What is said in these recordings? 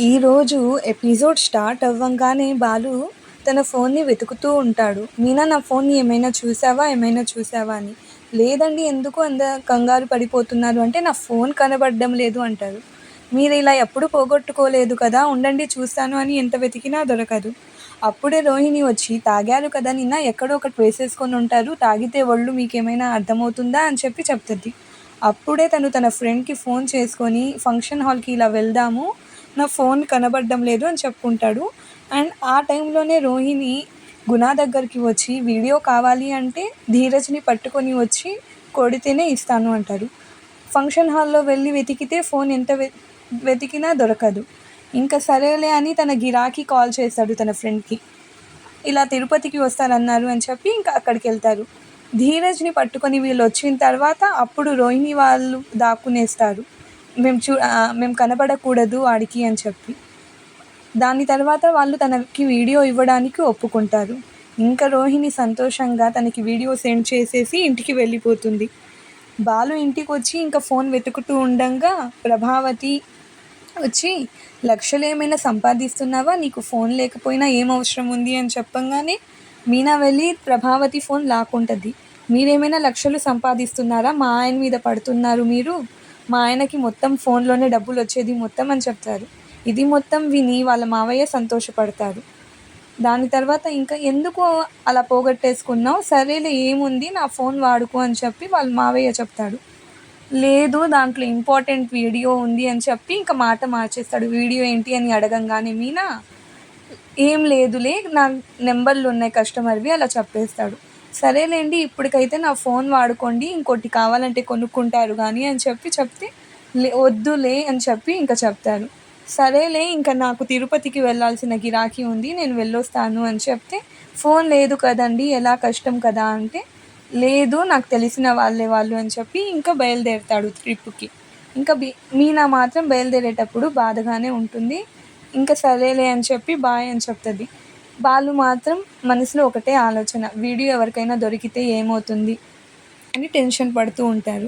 ఈరోజు episode start అవ్వంగానే Balu తన ఫోన్ని వెతుకుతూ ఉంటాడు. మీనా, నా ఫోన్ని ఏమైనా చూసావా అని. లేదండి, ఎందుకు అంత కంగారు పడిపోతున్నారు అంటే, నా ఫోన్ కనబడడం లేదు అంటారు. మీరు ఇలా ఎప్పుడు పోగొట్టుకోలేదు కదా, ఉండండి చూస్తాను అని ఎంత వెతికినా దొరకదు. అప్పుడే రోహిణి వచ్చి, తాగారు కదా నిన్న, ఎక్కడో ఒకటి వేసేసుకొని ఉంటారు, తాగితే ఒళ్ళు మీకేమైనా అర్థమవుతుందా అని చెప్తుంది. అప్పుడే తన ఫ్రెండ్కి ఫోన్ చేసుకొని, ఫంక్షన్ హాల్కి ఇలా వెళ్దాము, నా ఫోన్ కనబడడం లేదు అని చెప్పుకుంటాడు. అండ్ ఆ టైంలోనే రోహిణి గుణ దగ్గరికి వచ్చి, వీడియో కావాలి అంటే ధీరజ్ని పట్టుకొని వచ్చి కొడితేనే ఇస్తాను అంటారు. ఫంక్షన్ హాల్లో వెళ్ళి వెతికితే ఫోన్ ఎంత వెతికినా దొరకదు. ఇంకా సరేలే అని తన గిరాకీ కాల్ చేస్తాడు తన ఫ్రెండ్కి. ఇలా తిరుపతికి వస్తారన్నారు అని చెప్పి ఇంకా అక్కడికి వెళ్తారు. ధీరజ్ని పట్టుకొని వీళ్ళు వచ్చిన తర్వాత అప్పుడు రోహిణి వాళ్ళు దాక్కునేస్తారు, మేము కనబడకూడదు వాడికి అని చెప్పి. దాని తర్వాత వాళ్ళు తనకి వీడియో ఇవ్వడానికి ఒప్పుకుంటారు. ఇంకా రోహిణి సంతోషంగా తనకి వీడియో సెండ్ చేసేసి ఇంటికి వెళ్ళిపోతుంది. బాలు ఇంటికి వచ్చి ఇంకా ఫోన్ వెతుకుతూ ఉండగా ప్రభావతి వచ్చి, లక్షలు ఏమైనా సంపాదిస్తున్నావా, నీకు ఫోన్ లేకపోయినా ఏం అవసరం ఉంది అని చెప్పంగానే మీనా వెళ్ళి ప్రభావతి ఫోన్ లాక్కుంటుంది. మీరేమైనా లక్షలు సంపాదిస్తున్నారా, మా ఆయన మీద పడుతున్నారు మీరు, మా ఆయనకి మొత్తం ఫోన్లోనే డబ్బులు వచ్చేది మొత్తం అని చెప్తారు. ఇది మొత్తం విని వాళ్ళ మావయ్య సంతోషపడతారు. దాని తర్వాత ఇంకా ఎందుకు అలా పోగొట్టేసుకున్నావు, సరేలే ఏముంది నా ఫోన్ వాడుకో అని చెప్పి వాళ్ళ మావయ్య చెప్తాడు. లేదు, దాంట్లో ఇంపార్టెంట్ వీడియో ఉంది అని చెప్పి ఇంకా మాట మార్చేస్తాడు. వీడియో ఏంటి అని అడగంగానే మీనా, ఏం లేదులే, నా నెంబర్లు ఉన్నాయి కస్టమర్వి అలా చెప్పేస్తాడు. సరేలేండి, ఇప్పటికైతే నా ఫోన్ వాడుకోండి, ఇంకోటి కావాలంటే కొనుక్కుంటారు కానీ అని చెప్తే వద్దులే అని చెప్పి ఇంకా చెప్తారు. సరేలే, ఇంకా నాకు తిరుపతికి వెళ్ళాల్సిన గిరాకీ ఉంది, నేను వెళ్ళొస్తాను అని చెప్తే, ఫోన్ లేదు కదండి, ఎలా కష్టం కదా అంటే, లేదు నాకు తెలిసిన వాళ్ళు అని చెప్పి ఇంకా బయలుదేరుతాడు ట్రిప్కి. ఇంకా మీనా మాత్రం బయలుదేరేటప్పుడు బాధగానే ఉంటుంది. ఇంకా సరేలే అని చెప్పి బాయ్ అని చెప్తుంది. బాలు మాత్రం మనసులో ఒకటే ఆలోచన, వీడియో ఎవరికైనా దొరికితే ఏమవుతుంది అని టెన్షన్ పడుతూ ఉంటారు.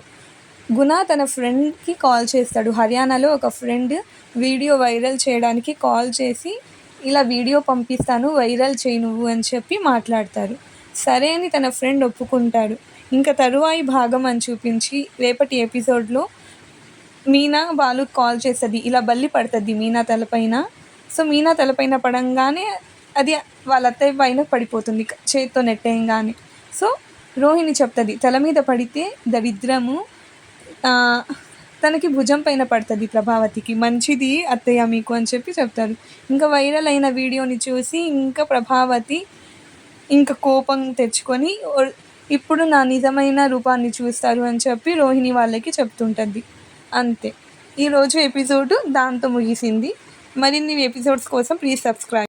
గుణ తన ఫ్రెండ్కి కాల్ చేస్తాడు. హర్యానాలో ఒక ఫ్రెండ్ వీడియో వైరల్ చేయడానికి కాల్ చేసి, ఇలా వీడియో పంపిస్తాను వైరల్ చేయి నువ్వు అని చెప్పి మాట్లాడతారు. సరే అని తన ఫ్రెండ్ ఒప్పుకుంటాడు. ఇంకా తరువాయి భాగం అని చూపించి రేపటి ఎపిసోడ్లో మీనా బాలుకి కాల్ చేస్తుంది. ఇలా బల్లి పడుతుంది మీనా తలపైన. సో మీనా తలపైన పడంగానే అది వాళ్ళ అత్తయ్య పైన పడిపోతుంది చేత్తో నెట్టేయంగానే. సో రోహిణి చెప్తుంది, తల మీద పడితే దరిద్రము తనకి భుజం పైన పడుతుంది ప్రభావతికి, మంచిది అత్తయ్య మీకు అని చెప్పి చెప్తారు. ఇంకా వైరల్ అయిన వీడియోని చూసి ఇంకా ప్రభావతి ఇంకా కోపం తెచ్చుకొని, ఇప్పుడు నా నిజమైన రూపాన్ని చూస్తారు అని చెప్పి రోహిణి వాళ్ళకి చెప్తుంటుంది. అంతే, ఈరోజు ఎపిసోడ్ దాంతో ముగిసింది. మరిన్ని ఎపిసోడ్స్ కోసం ప్లీజ్ సబ్స్క్రైబ్.